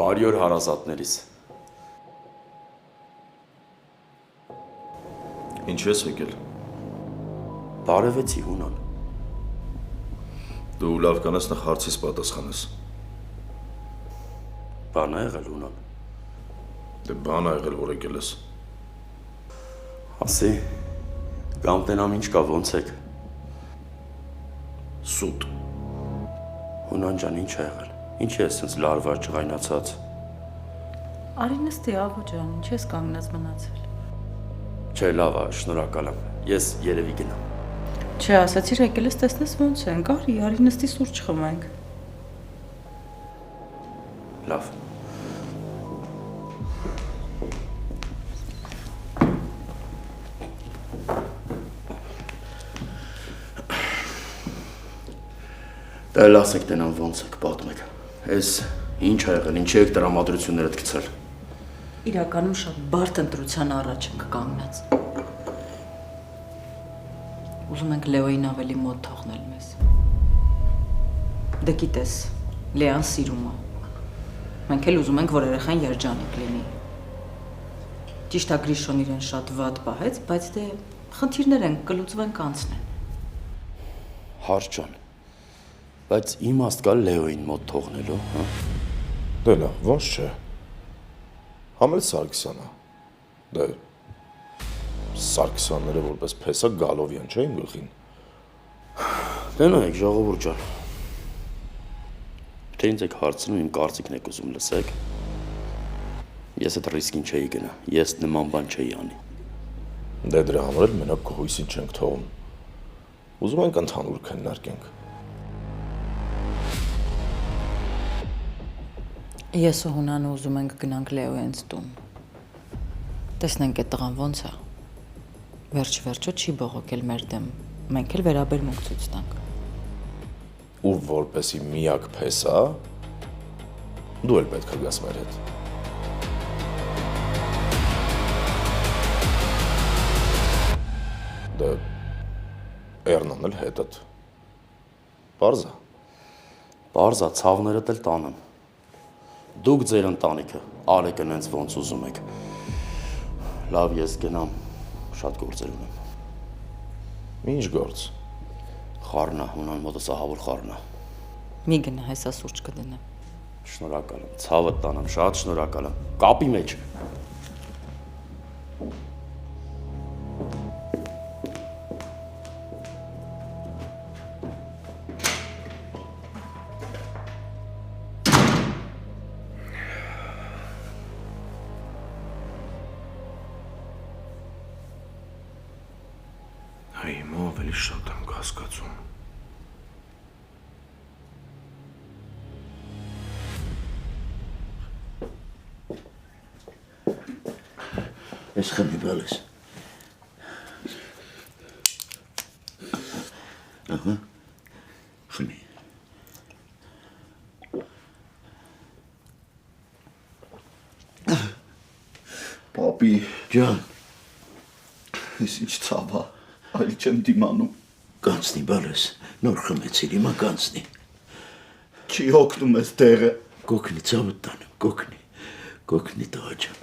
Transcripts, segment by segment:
Բարի օր հարազատներիս։ Ինչու ես եկել։ Բարևեցի Հունան։ Դու լավ կանես նախ հարցիս պատասխանես։ Բան ա եղել Հունան։ Դե բան ա եղել, որ եկել ես։ Ասի, կամ տենամ ինչ կա, ոնց եք։ Սուտ։ Հունան ջան, ինչ ա եղել։ Ինչ ես սենց լարված ջղայնացած։ Արի նստի, աղո ջան, ինչ ես կանգնած մնացել։ Չէ, լավ ա, շնորհակալ եմ։ Ես երևի գնամ։ Չէ, ասացիր եկել ես տեսնես ոնց ենք, արի նստի սուրճ խմենք։ Լավ։ Դա էլ ասեք տենամ ոնց եք, պատմեք։ Ես ինչ ա եղել, ինչի եք տրամադրություններդ գցել։ Իրականում շատ բարդ ընտրության առաջ ենք կանգնած։ Ուզում ենք Լեոյին ավելի մոտ թողնել մեզ։ Դե գիտես, Լեան սիրում է։ Մենք էլ ուզում ենք, որ երեխան երջանիկ լինի։ Ճիշտ է, Գրիշոն իրեն շատ վատ պահեց, բայց դե խնդիրներ են, կլուծվենք անցնեն։ Հարց ջան, բայց իմաստ կա Լեոյին մոտ թողնելու, հա։ Դե լավ, ոնց չէ։ Համել Սարգսյանը։ Դե Սարգսյանները որպես փեսա գալովյան չէ իմ գլխին։ Դե նայեք, ժողովուրդ ջան։ Թե ինձ եք հարցնում, իմ կարծիքն եք ուզում լսեք։ Ես այդ ռիսկին չէի գնա, ես նման բան չէի անի։ Դե դրա համար էլ մենակ քո հույսին չենք թողում։ Ուզում ենք ընդհանուր քննարկենք։ Ես ու Հունանը ուզում ենք գնանք Լեոյենց տուն։ Տեսնենք այդ տղան ոնց է։ Վերջ-վերջո չի բողոքել մեր դեմ, մենք էլ վերաբերմունք ցույց տանք։ Ու որպեսի միակ փեսա, դու էլ պետք է գաս մեր հետ։ Դե Էրնան էլ հետդ։ Պարզա։ Պարզա, ցավներդ էլ տանեմ։ Դուք ձեր ընտանիքը, արեք ընենց ոնց ուզում եք։ Լավ, ես գնամ, շատ գործեր ունեմ։ Ինչ գործ։ Խառնա, Հունան մոտս ահավոր խառնա։ Մի գնա, հեսա սուրճ կդնեմ։ Շնորհակալ եմ, ցավդ տանեմ, շատ շնորհակալ եմ։ Կապի մեջ։ Հիմա ավելի շատ եմ կասկածում։ Ես խմի բալես։ Ահա, խմի։ Պապի, Ջան, ես ինչ ցավ ա, այլ չեմ դիմանում։ կանցնի բալես, նոր խմեցիր, հիմա կանցնի։ Չի օգնում ես տեղը։ Կոքնի ցավը տանեմ, կոքնի տղա ջան։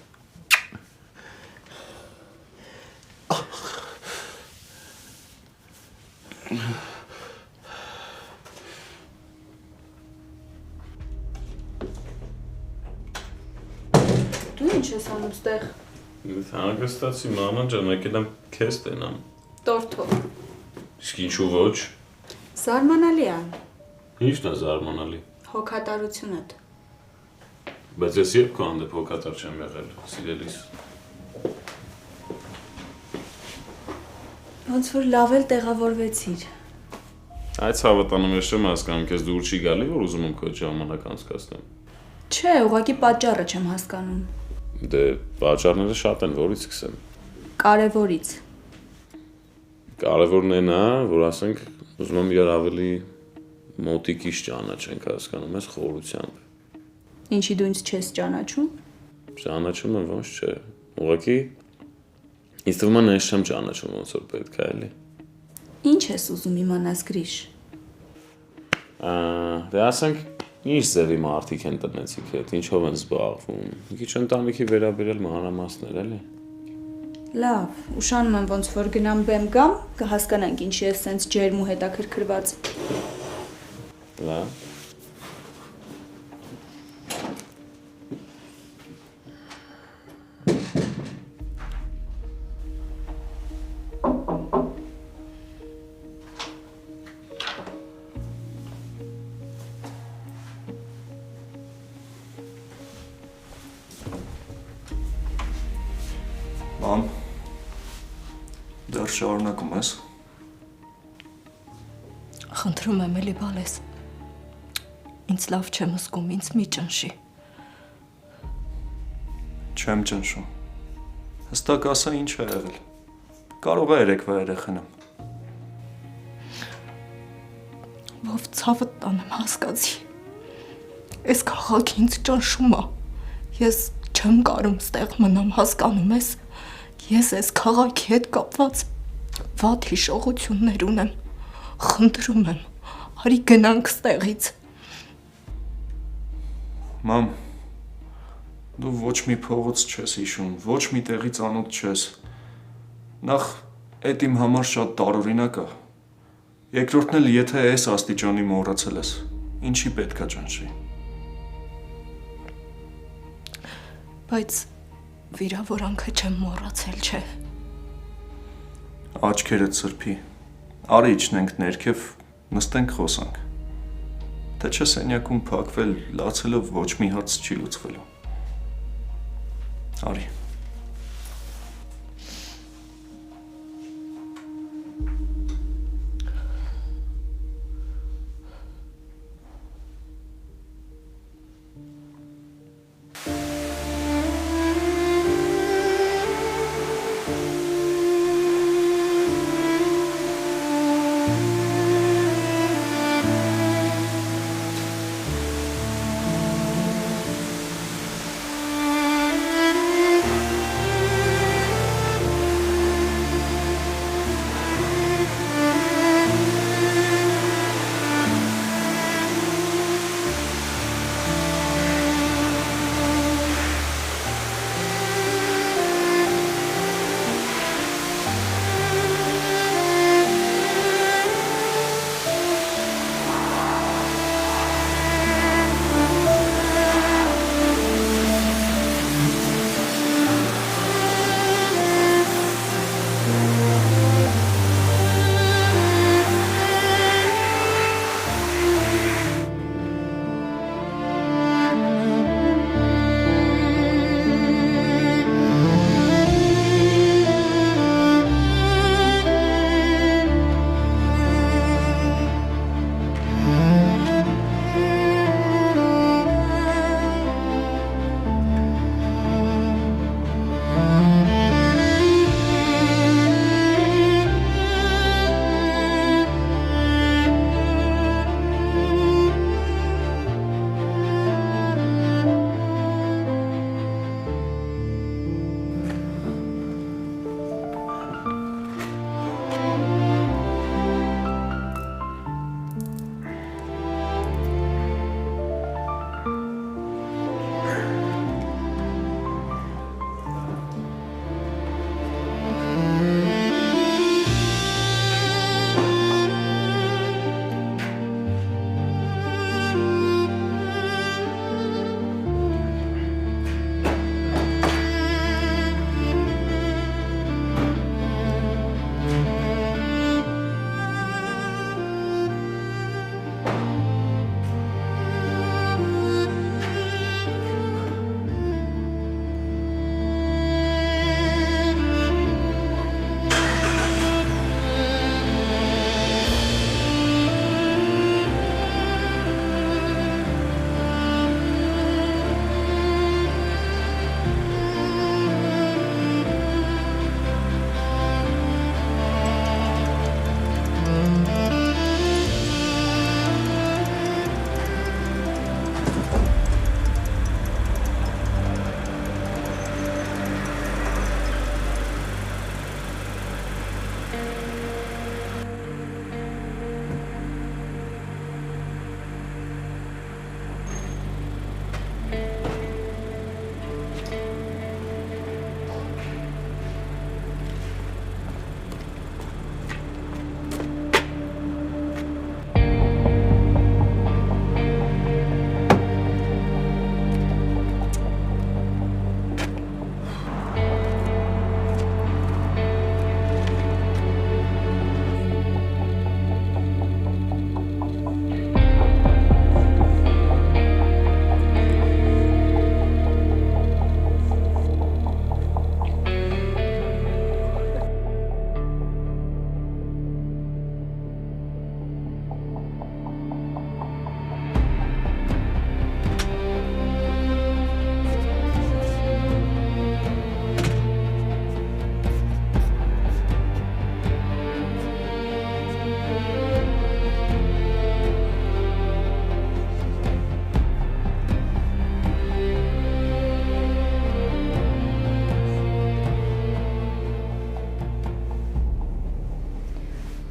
Դու ինչ ես անում ստեղ։ Հանգստացի մաման ջան, եկել եմ քեզ տենամ։ Տորթով։ Իսկ ինչու ոչ։ Զարմանալի է։ Ինչն է զարմանալի։ Հոգատարությունդ։ Բայց ես երբ քո հանդեպ հոգատար չեմ եղել, սիրելիս։ Ոնց որ լավ էլ տեղավորվեցիր։ Այդ հավատանում ես չեմ հասկանում, քեզ դուր չի գալի, որ ուզում եմ քո ժամանակ անցկացնեմ։ Չէ, ուղղակի պատճառը չեմ հասկանում։ Դե պատճառները շատ են, որից սկսեմ։ Կարևորից։ Կարևորն այն է, որ ասենք ուզում եմ իրար ավելի մոտիկից ճանաչենք, հասկանում ես, խորությամբ։ Ինչի դու ինձ չես ճանաչում։ Ճանաչում եմ, ոնց չէ։ Ուղղակի ինձ թվում է ես չեմ ճանաչում ոնց որ պետք է էլի։ Ինչ ես ուզում իմանաս Գրիշ։ Դե ասենք Ինչ ձևի մարդիկ են տնեցիք հետ, ինչով են զբաղվում։ Մի քիչ ընտանիքի վերաբերել մանրամասներ էլի։ Լավ, ուշանում եմ ոնց որ գնամ բեմ գամ, կհասկանանք ինչի է սենց ջերմ ու հետաքրքրված։ Լավ։ Մամ, դեռ շարունակում ես։ Խնդրում եմ էլի բալես։ Ինձ լավ չեմ զգում, ինձ մի ճնշի։ Չեմ ճնշում։ Հստակ ասա ինչ է եղել։ Կարող է երեկվա երեխան եմ։ Ով ցավը տանեմ հասկացի։ Այս քաղաքը ինձ ճնշում է։ Ես չեմ կարում ստեղ մնամ, հասկանում ես։ Ես այս քաղաքի հետ կապված վատ հիշողություններ ունեմ։ Խնդրում եմ, արի գնանք ստեղից։ Մամ, դու ոչ մի փողոց չես հիշում, ոչ մի տեղի ծանոթ չես։ Նախ այդ իմ համար շատ տարօրինակ է։ Երկրորդն էլ եթե այս աստիճանի մոռացել ես, ինչի պետքա ճնշի։ Բայց վիրավորանքը չեմ մոռացել, չէ։ Աչքերդ սրբի։ Արի իջնենք ներքև, նստենք խոսանք։ Թե չէ սենյակում փակվել, լացելով ոչ մի հաց չի լուծվելու։ Արի։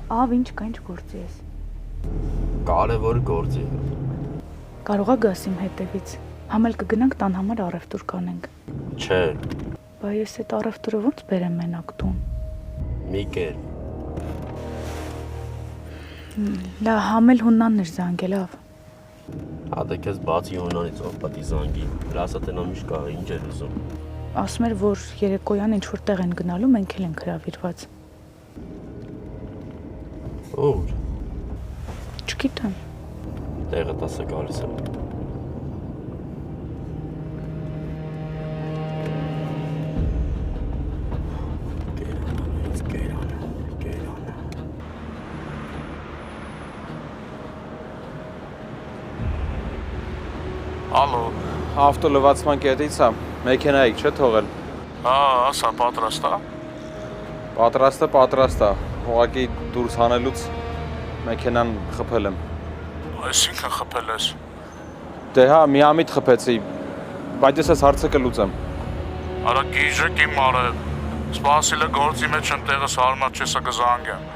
Ավ ինչ կա, ինչ գործի ես։ Կարևոր գործի։ Կարողա գաս իմ հետևից։ Համել կգնանք տան համար առևտուր կանենք։ Չէ, Բա ես այդ առևտուրը ո՞նց բերեմ մենակ տուն։ մի կեր։ Լա համել հուննանն էր զանգել, ավ։ Հատե քեզ բացի հունանից ով պատի զանգի։ Լասա տենա միշտ կա, ինչ էր ուզում։ Ասում էր, որ երեկոյան ինչ որ տեղ են գնալու, մենք էլ ենք հրավիրված։ Ուր, Չգիտեմ։ տեղը տասը գալիս եմ։ Ալո, ավտոլվացման կետից է, մեքենայիք չէ թողել։ Ասա, պատրաստ է։ Պատրաստ է, ուղղակի դուրս հանելուց մեքենան խփել եմ։ Այսինքն խփել ես։ Դե հա, միամիտ խփեցի, բայց ես այս հարցը կլուծեմ։ Արա գիժեք իմ մարը, սպասիլ է գործի մեջ եմ տեղս հարմար չեսա կզանգեմ։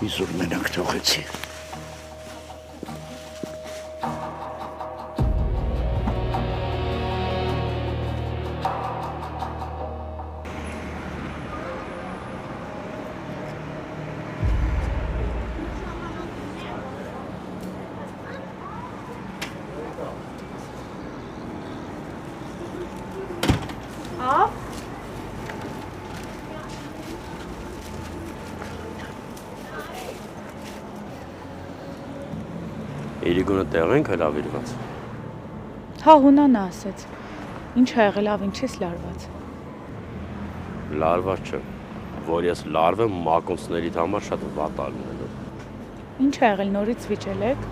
Իզուր մենակ թողեցի։ Իրիգունը տեղ ենք հրավիրված։ Հա հունանը ասեց։ Ինչ ա եղել, ավ ինչ ես լարված։ Լարված չէ, որ ես լարվեմ մակոնցներիդ համար շատ վատ ա լինելու։ Ինչ ա եղել, նորից վիճել եք։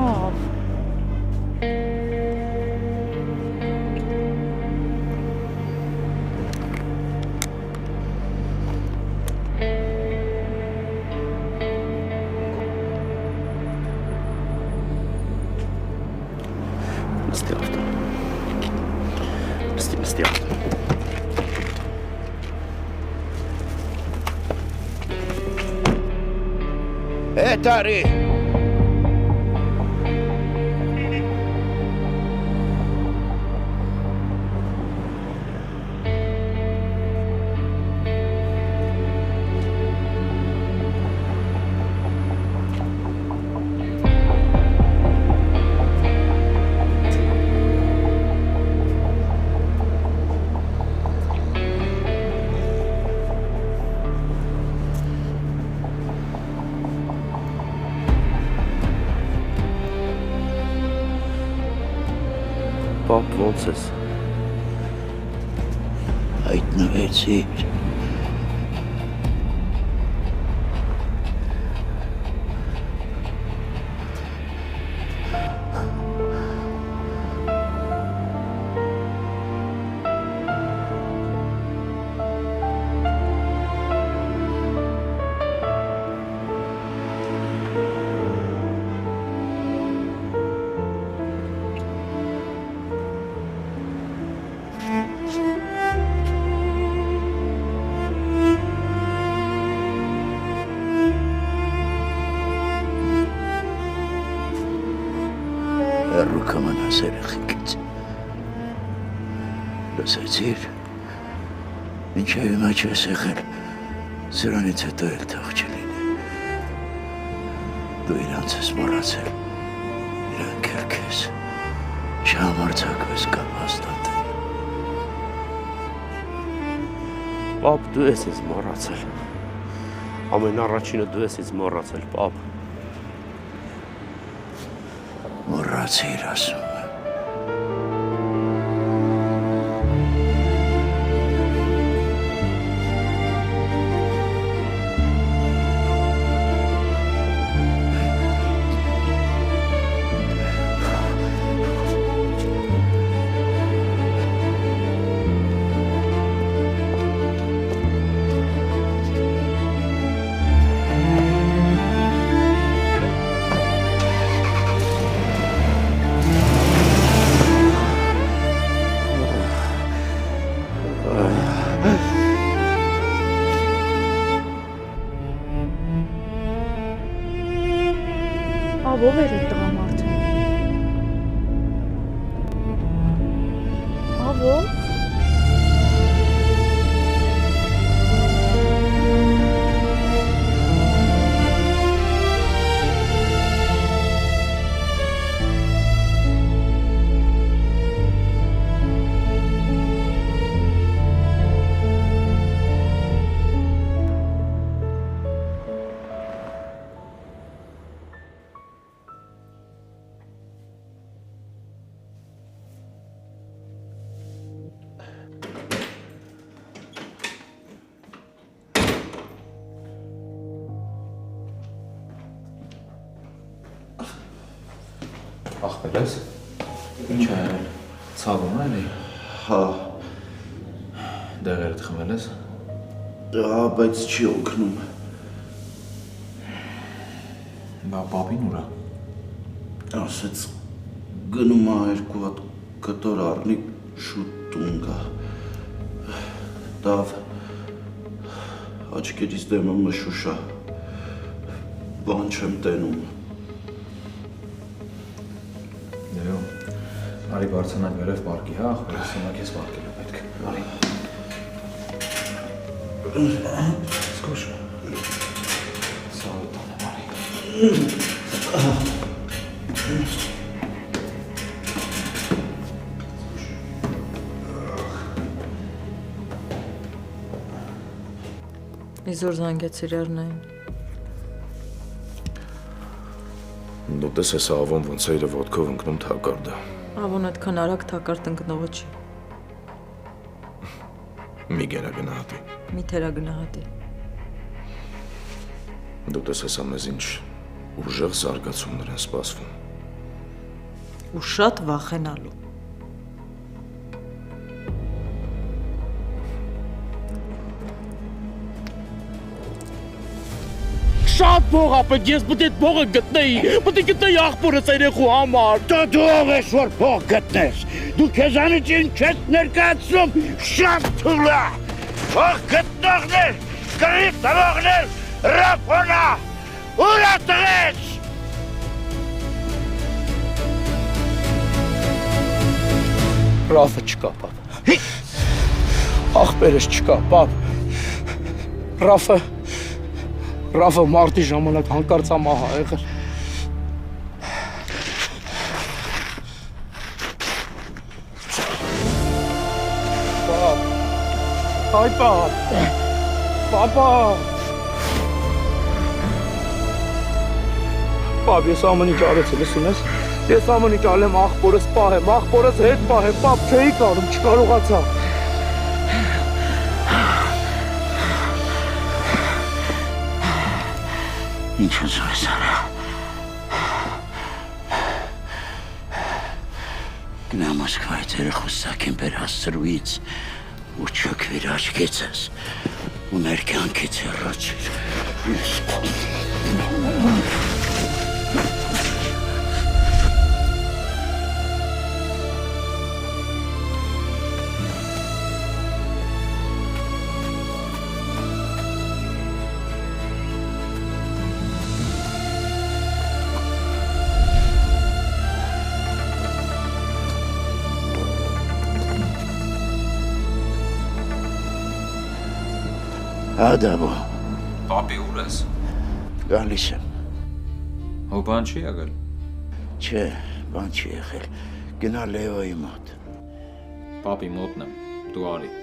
Ավ։ Նստի ավտո։ Էտարի։ Պապ, ոնց ես։ Հայտնվեցիր։ Լսեցիր։ Մինչև հիմա չես եղել, սրանից հետո էլ թող չլինի։ Դու իրանց ես մոռացել, իրանք էլ քեզ չհամարձակվես կամ հաստատել։ Պապ, դու ես ինձ մոռացել։ Ամեն առաջինը դու ես ինձ մոռացել, պապ։ Մոռացիր, ասում եմ։ Ով էր այդ տղամարդը։ Ով։ Ախպեր ես։ Ինչ է եղել։ Ցավում է էլի։ Հա, Դեղերդ խմել ես։ հա, բայց չի օգնում։ Բա պապին ուրա։ Ասեց գնում է երկու հատ կտոր առնի շուտ տուն գա։ Դավ աչքերից դեմը մշուշ է։ Բան չեմ տենում։ Դեյո, արի բարձանանք վերև պարկի, հա, ախպերս հիմա քեզ պարկել է պետք, արի։ Սկոշ, սաղիտ անեմ, արի։ Իզոր զանգեցիր Արնային։ Դու տեսես Ավոն ոնց է իր ոտքով ընկնում թակարդը։ Ավոն այդքան արագ թակարդ ընկնողը չի։ Մի գերա գնահատի։ Մի թերա գնահատի։ Դու տեսես ամեզ ինչ ուժեղ զարգացումներ են սպասվում։ Ու շատ վախենալու։ Շատ փող ապետ, ես պետք է այդ փողը գտնեի, պետք է գտնեի աղբորս երեխու համար։ Դու ով ես, որ փող գտնես։ Դու քեզանից ինչ ես ներկայացնում, շատ թույլ է։ Փող գտնողներ, կռիվ տվողներ, ռափոնա, ուր է տղես։ Ռաֆը չկա, պապ։ Ախպերս չկա, պապ։ Ռաֆը մարտի ժամանակ հանկարծա մահ ա եղել։ Պապ, այ պապ, պապա։ Պապ, ես ամեն ինչ արեցի, լսում ես։ Ես ամեն ինչ ալեմ աղբորս պահեմ, աղբորս հետ պահեմ, պապ, չէի կարում, չկարողացա։ Ինչ ուզում ես արա։ Գնա Մոսկվայից երեխուս սակին բեր հասցրուից ու չոքվիր աչքիցս ու մեր կյանքից հեռացիր։ Ադաբո, Պապի ուր ես։ գալիս եմ։ Հո բան չի եղել։ Չէ, բան չի եղել։ Գնա Լեոյի մոտ։ Պապի մոտն եմ, դու արի։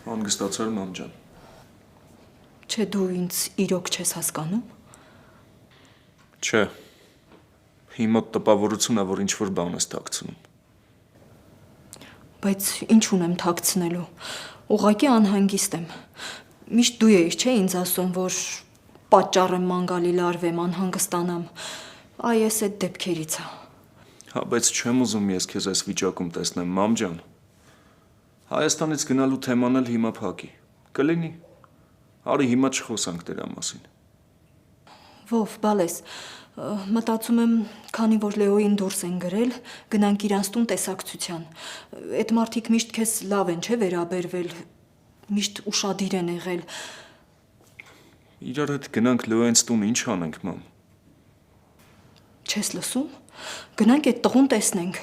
Հանգստացար մամ ջան։ Չէ, դու ինձ իրոք չես հասկանում։ Չէ։ Հիմա տպավորություն է, որ ինչ-որ բան ես թաքցնում։ Բայց ինչ ունեմ թաքցնելու։ Ուղղակի անհանգիստ եմ։ Միշտ դու էիր, չէ, ինձ ասում, որ պատճառ եմ մանգալի լարվեմ, անհանգստանամ։ Այ ես այդ դեպքերից է։ Հա, բայց չեմ ուզում ես քեզ այս վիճակում տեսնեմ, մամ ջան։ Հայաստանից գնալու թեման էլ հիմա փակի։ Կլինի։ Արի հիմա չխոսանք դրա մասին։ Ով, բալես, մտածում եմ, քանի որ Լեոյին դուրս են գրել, գնանք իրանց տուն տեսակցության։ Այդ մարդիկ միշտ քեզ լավ են, չէ, վերաբերվել, միշտ ուշադիր են եղել։ Իրար հետ գնանք Լեոյից տուն, ինչ անենք, մամ։ Չես լսում։ Գնանք այդ տղուն տեսնենք։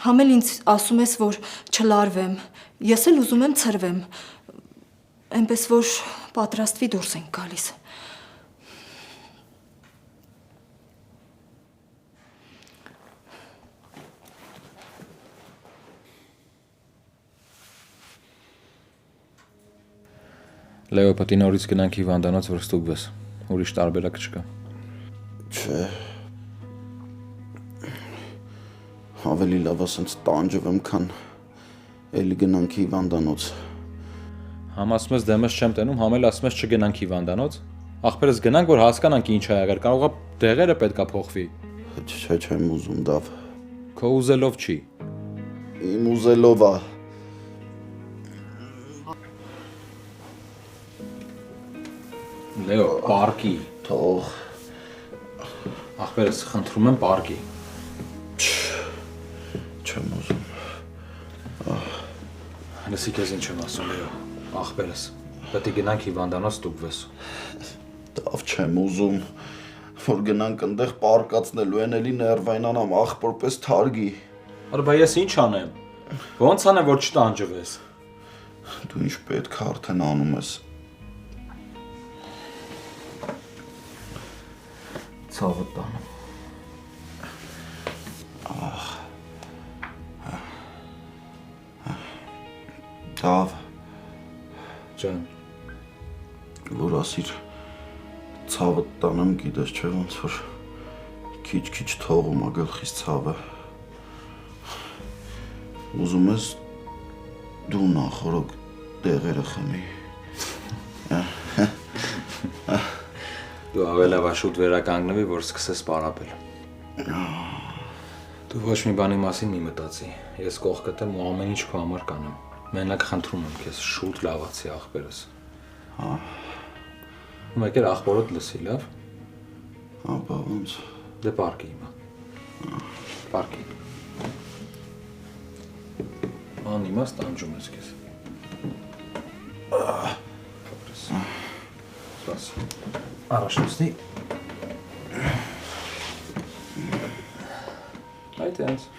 Համ էլ ինձ ասում ես, որ չլարվեմ, ես էլ ուզում եմ ցրվեմ, այնպես որ պատրաստվի դուրս ենք գալիս։ Լեո, պետք է նորից գնանք հիվանդանոց, որ ստուգվես։ Ուրիշ տարբերակ չկա։ Չէ։ Ավելի լավ ասենց տանջվեմ, քան էլի գնանք հիվանդանոց։ Համ ասում ես դեմս չեմ տենում, համ էլ ասում ես չգնանք հիվանդանոց։ Ախպերս գնանք, որ հասկանանք ինչ ա եղել, կարող է դեղերը պետքա փոխվի։ Չէ, չեմ ուզում, դավ։ Քո ուզելով չի։ Իմ ուզելով է։ Լեո, պարկի։ Թող։ Ախպերս, խնդրում եմ պարկի։ Չեմ ուզում։ Լսի քեզ ինչ եմ ասում, Լեո, ախպերս, պետք է գնանք հիվանդանոց ստուգվես։ Դավ չեմ ուզում, որ գնանք այնտեղ պարկացնելու են էլի ներվայնանամ, ախպորպես թարգի։ Արա բա ես ինչ անեմ։ Ոնց անեմ, որ չտանջվես։ Դու ինչ պետք է արդեն անում ես։ Ցավը տանում։ Դավ։ Ջան։ Որ ասիր ցավը տանեմ, գիտես չէ ոնց որ քիչ-քիչ թողում ա գլխից ցավը։ Ուզում ես դու նախորդ դեղերը խմի։ Դու ավելի շուտ վերականգնվի, որ սկսես պարապել։ Դու ոչ մի բանի մասին մի մտածի։ Ես կողքդ եմ ու ամեն ինչ քո համար կանեմ։ Մենակ խնդրում եմ քեզ, շուտ լավացի ախպերս։ Հա։ Մեկ էլ ախպորդ լսի, լավ։ Հա, բա ոնց։ Դե պարկի հիմա։ Պարկի։ Անիմաստ տանջում ես քեզ։ Ախպերս։ Սպասի։ Առաջ նստի։ Այդ այնց։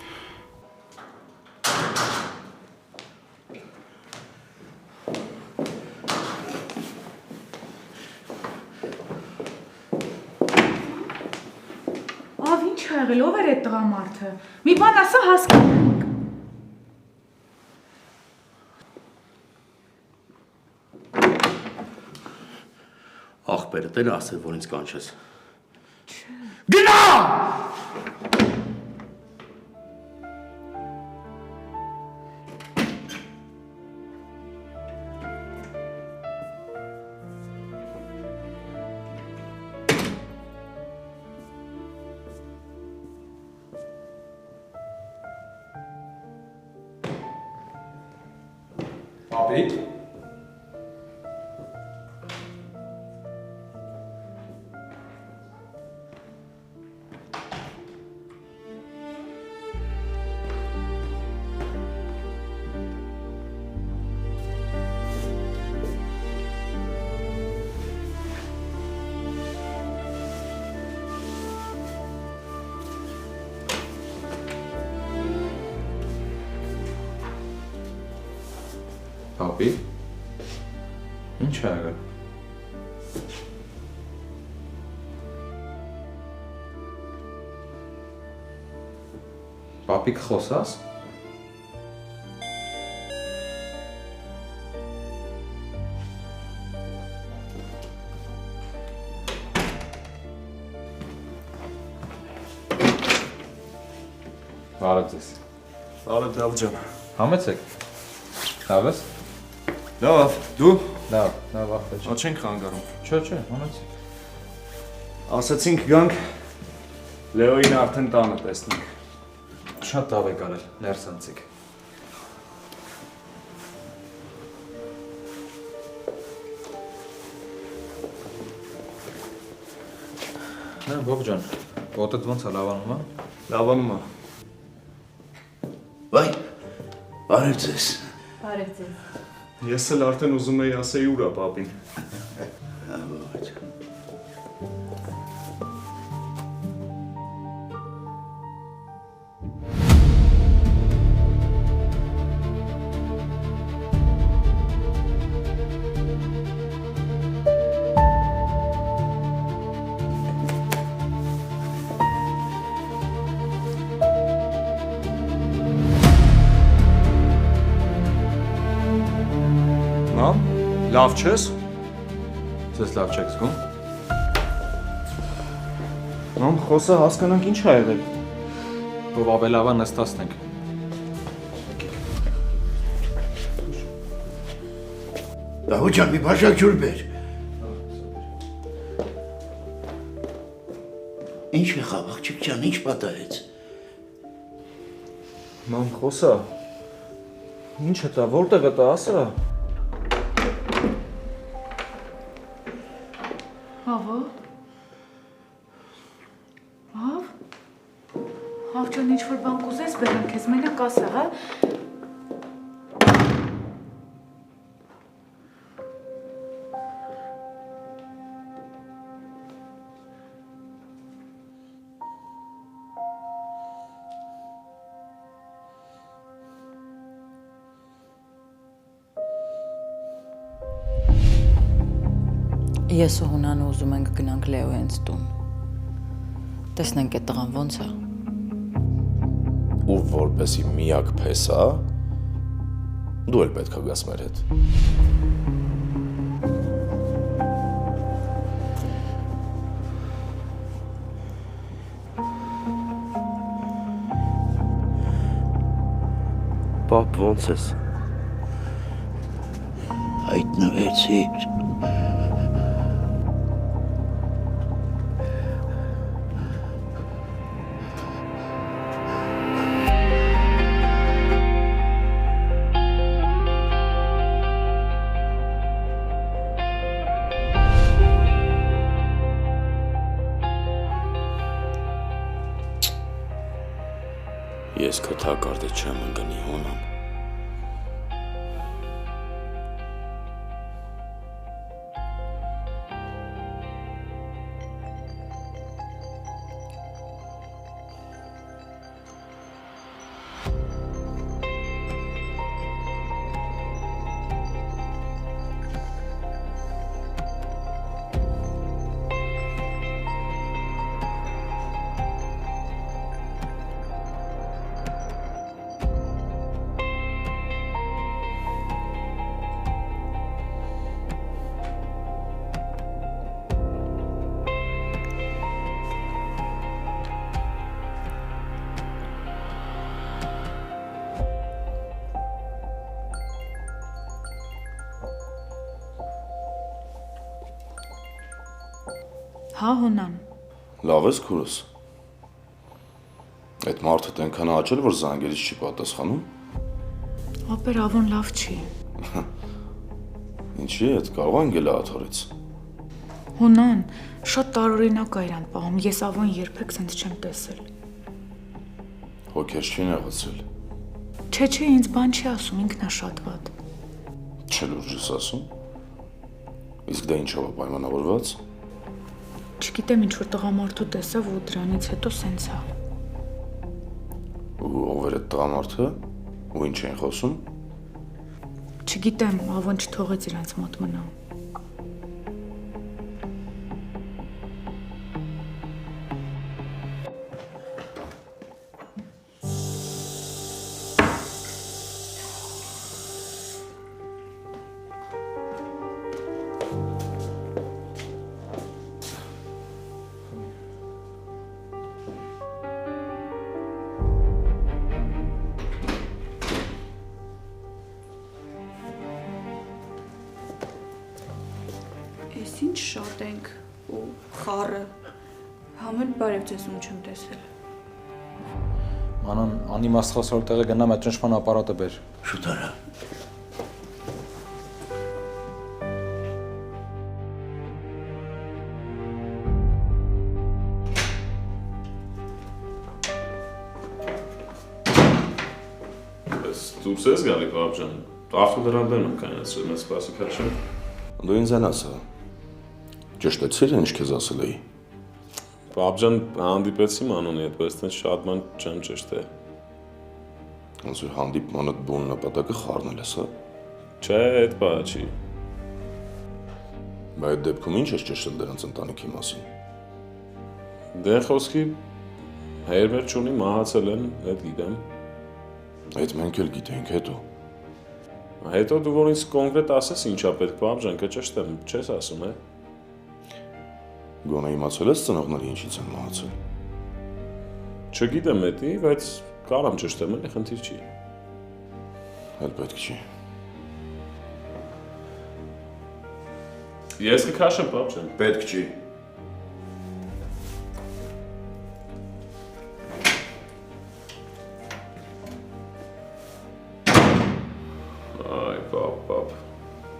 Ինչ ա եղել, ով էր այդ տղամարդը։ Մի բան ասա հասկանանք։ Ախպերը տերը ասել, որ ինձ կանչես։ Գնա! Պապի։ Պապի։ Ինչ է եղել։ Պապի կխոսաս։ Բարև ձեզ։ Բարև Դավթ ջան։ Համեցեք։ Լավ ես։ Լավ, դու։ Լավ, ախպեր։ Ա չենք խանգարում։ Չէ, համեցեք։ Ասացինք գանք Լեոին արդեն տանը տեսնենք։ Շատ լավ եք արել, ներս անցեք։ Նա Բոբ ջան, ոտդ ոնց է լավանում է։ Լավանում է։ Վայ, բարև ձեզ։ Բարև ձեզ։ Ես էլ արդեն ուզում էի ասեի ուր է պապին։ Ոչ։ Մամ, լավ չես։ Ձեզ լավ չեք զգում։ Մամ, խոսա հասկանանք ինչ ա եղել։ Ով ավելավա նստացնենք։ Դավուճան, մի բաժակ ջուր բեր։ Ինչ եղավ, աղջիկ ջան, ինչ պատահեց։ Մամ, խոսա։ Ինչ է տա, որտեղ է տա, ասա։ Աղա։ Ավ։ Ավ ջան, ինչ որ բան կուզես բերեմ քեզ, մենակ ասա, հա։ Ես ու Հունանը ուզում ենք գնանք Լեոյենց տուն։ Տեսնենք այդ տղան ոնց է։ Ու որպեսի միակ փեսա, դու էլ պետք է գաս մեր հետ։ Պապ, ոնց ես։ Հայտնվեցիր։ Ես քո թակարդը չեմ ընկնի, Հունան։ Հա, Հունան։ Լավ ես քուրս։ Այդ մարդը տենքան աճել, որ զանգելից չի պատասխանում։ Ապեր ավոն լավ չի։ Ինչի՞ այդ կարող են գելա աթորից։ Հունան, շատ տարօրինակ է իրան պահում, ես ավոն երբեք սենց չեմ տեսել։ Հոգեշ չի նեղացել։ Չէ, ինձ բան չի ասում, ինքն է շատ վատ։ Չէ լուրջ ես ասում։ Իսկ դա ինչով է պայմանավորված։ Չգիտեմ ինչ որ տղամարդու տեսավ ու դրանից հետո սենց է։ Ու ով էր այդ տղամարդը։ Ու ինչ էին խոսում։ Չգիտեմ, ավոն չթողեց իրենց մոտ մնա։ Էս ինչ շատ ենք ու խառը։ Համել բարև ձեզ ում չեմ տեսել։ Մանան անիմաստ խոսալ տեղը գնամ այդ ճնշման ապարատը բեր։ Շուտ արա։ Դուք ես գալի բաբջան։ Ավտոդրան բերում կանացել, մեզ սպասի քաշը։ Դու ինձ են ասա։ Ճշտեցիր ինչ քեզ ասել էի։ Բաբջան հանդիպեցի մանոնի հետ, բայց այդպես շատ ման չեմ ճշտել։ Ոնց որ հանդիպմանը բուն նպատակը խառնել ես, հա։ Չէ, այդ բա չի։ Բայց այդ դեպքում ինչ ես ճշտել դրանց ընտանիքի մասին։ Դե խոսքի հերվեր չունի մահացել են, այդ գիտեմ։ Այդ մենք էլ գիտենք հետո։ Հետո դու որ ինձ կոնկրետ ասես ինչա պետք բաբջան, կճշտեմ, չես ասում, է։ Գոնե իմացել ես ծնողները ինչից են մահացել։ Չգիտեմ էդի, բայց կարամ ճշտեմ, էլի խնդիր չի։ Հəl պետք չի։ Ես կքաշեմ բաբջան։ Պետք չի։ Այ պապ։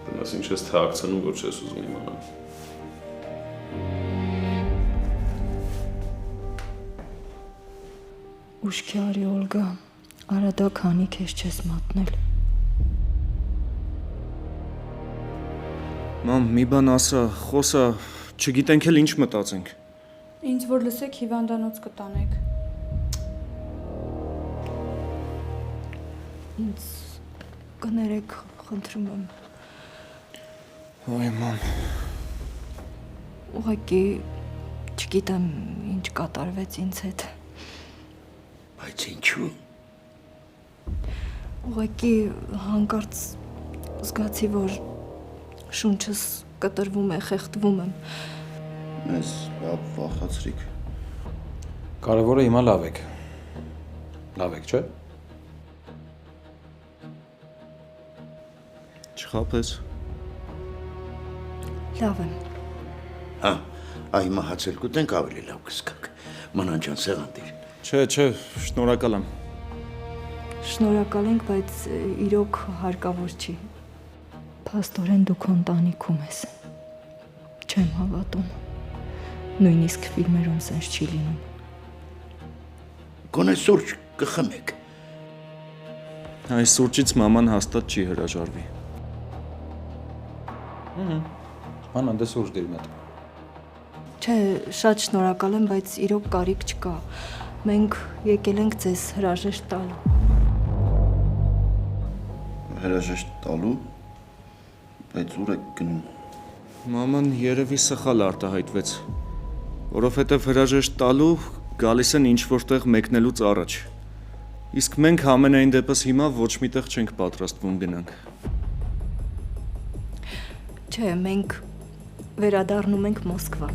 Դնաս ինչ ես թաքցնում, որ չես ուզում իմանալ։ Ուշքի արի Օլգա, արադա քանի քեզ չես մատնել։ Մամ, մի բան ասա, խոսա, չգիտենք էլ ինչ մտածենք։ Ինձ որ լսեք հիվանդանոց կտանեք։ Ինձ կներեք, խնդրում եմ։ Ոյ մամ։ Ուղղակի չգիտեմ ինչ կատարվեց ինձ հետ։ Բայց ինչու։ Ուղղակի հանկարծ զգացի, որ շունչս կտրվում է, խեղդվում եմ։ Մեզ վախացրիք։ Կարևորը հիմա լավ եք։ Լավ եք, չէ՞։ Չխաբես։ Լավ եմ։ Հա, այ մահացել կուտենք ավելի լավ կսկակ։ Մանան ջան սեղան դիր։ Չէ, շնորհակալ եմ։ Շնորհակալ ենք, բայց իրոք հարկավոր չի։ Փաստորեն դու քո ընտանիքում ես։ Չեմ հավատում։ Նույնիսկ ֆիլմերում սենց չի լինում։ Գոնե սուրճ կխմեք։ Այս սուրճից մաման հաստատ չի հրաժարվի։ Մանան դե սուրճ դիր մետ։ Չէ, շատ շնորհակալ եմ, բայց իրոք կարիք չկա։ Մենք եկել ենք ձեզ հրաժեշտ տալու։ Հրաժեշտ տալու, բայց ուր եք գնում։ Մաման երևի սխալ արտահայտվեց, որովհետև հրաժեշտ տալու գալիս են ինչ որտեղ մեկնելուց առաջ։ Իսկ մենք ամենայն դեպս հիմա ոչ միտեղ չենք պատրաստվում գնանք։ Չէ, մենք վերադառնում ենք Մոսկվա։